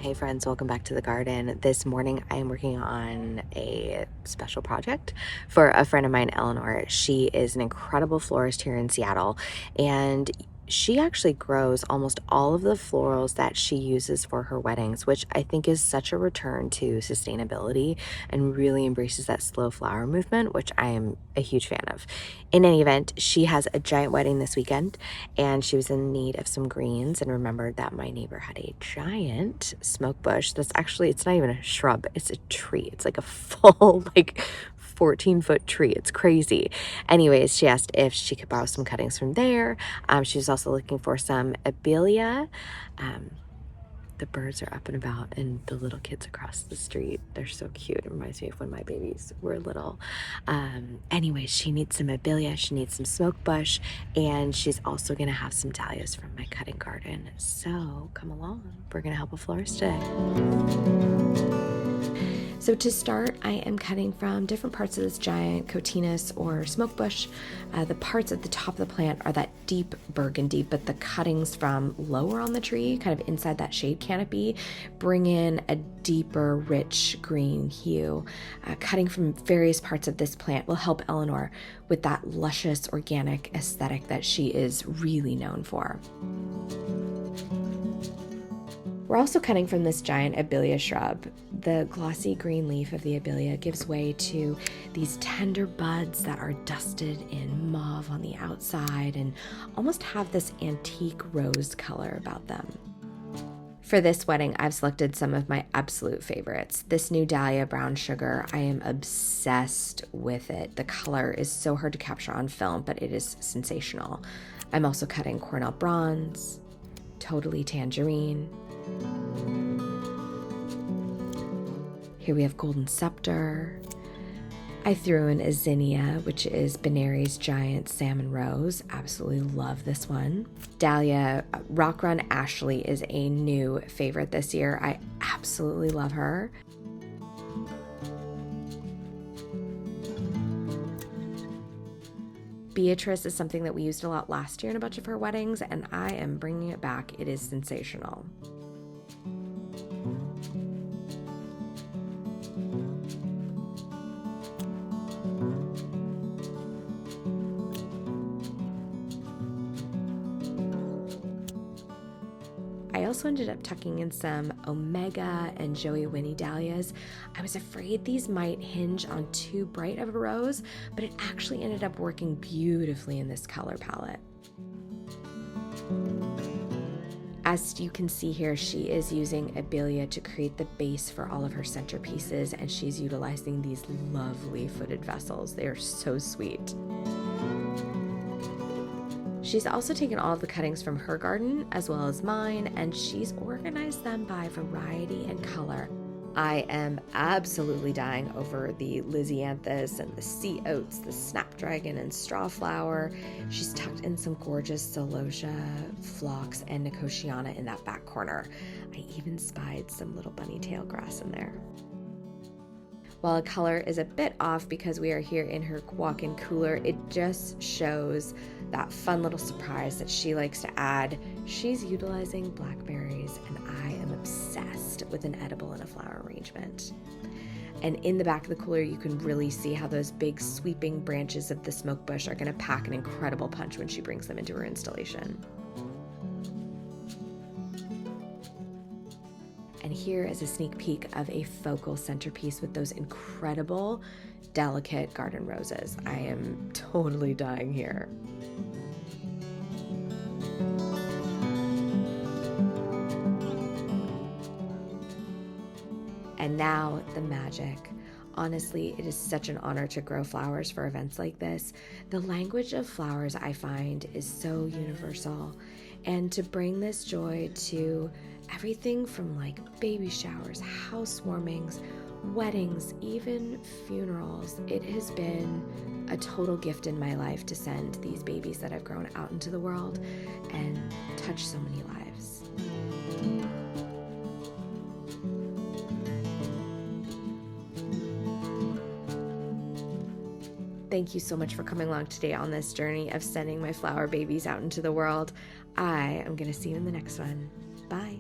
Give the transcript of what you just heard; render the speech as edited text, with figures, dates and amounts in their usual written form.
Hey friends, welcome back to the garden. This morning I am working on a special project for a friend of mine, Eleanor. She is an incredible florist here in Seattle, and she actually grows almost all of the florals that she uses for her weddings, which I think is such a return to sustainability and really embraces that slow flower movement, which I am a huge fan of. In any event, she has a giant wedding this weekend, and she was in need of some greens and remembered that my neighbor had a giant smoke bush that's actually, it's not even a shrub, it's a tree. It's like a full, like 14-foot tree. It's crazy. Anyways, she asked if she could borrow some cuttings from there. She was also looking for some Abelia. The birds are up and about, and the little kids across the street, they're so cute. It reminds me of when my babies were little. Anyways, she needs some Abelia, she needs some smoke bush, and she's also gonna have some dahlias from my cutting garden. So come along, we're gonna help a florist today. So to start, I am cutting from different parts of this giant cotinus or smoke bush. The parts at the top of the plant are that deep burgundy, but the cuttings from lower on the tree, kind of inside that shade canopy, bring in a deeper, rich green hue. Cutting from various parts of this plant will help Eleanor with that luscious, organic aesthetic that she is really known for. We're also cutting from this giant Abelia shrub. The glossy green leaf of the Abelia gives way to these tender buds that are dusted in mauve on the outside and almost have this antique rose color about them. For this wedding, I've selected some of my absolute favorites. This new Dahlia brown sugar, I am obsessed with it. The color is so hard to capture on film, but it is sensational. I'm also cutting Cornell bronze, totally tangerine. Here we have golden scepter. I threw in a zinnia, which is Benari's giant salmon rose. Absolutely love this one. Dahlia Rock Run Ashley is a new favorite this year. I absolutely love her. Beatrice is something that we used a lot last year in a bunch of her weddings, and I am bringing it back. It is sensational. I also ended up tucking in some Omega and Joey Winnie dahlias. I was afraid these might hinge on too bright of a rose, but it actually ended up working beautifully in this color palette. As you can see here, she is using Abelia to create the base for all of her centerpieces, and she's utilizing these lovely footed vessels. They are so sweet. She's also taken all of the cuttings from her garden as well as mine, and she's organized them by variety and color. I am absolutely dying over the Lysianthus and the sea oats, the snapdragon and strawflower. She's tucked in some gorgeous celosia, phlox, and nicotiana in that back corner. I even spied some little bunny tail grass in there. While a color is a bit off because we are here in her walk-in cooler, it just shows that fun little surprise that she likes to add. She's utilizing blackberries, and I am obsessed with an edible in a flower arrangement. And in the back of the cooler, you can really see how those big sweeping branches of the smoke bush are going to pack an incredible punch when she brings them into her installation. And here is a sneak peek of a focal centerpiece with those incredible, delicate garden roses. I am totally dying here. And now the magic. Honestly, it is such an honor to grow flowers for events like this. The language of flowers, I find, is so universal. And to bring this joy to everything from like baby showers, housewarmings, weddings, even funerals, it has been a total gift in my life to send these babies that I've grown out into the world and touch so many lives. Thank you so much for coming along today on this journey of sending my flower babies out into the world. I am going to see you in the next one. Bye.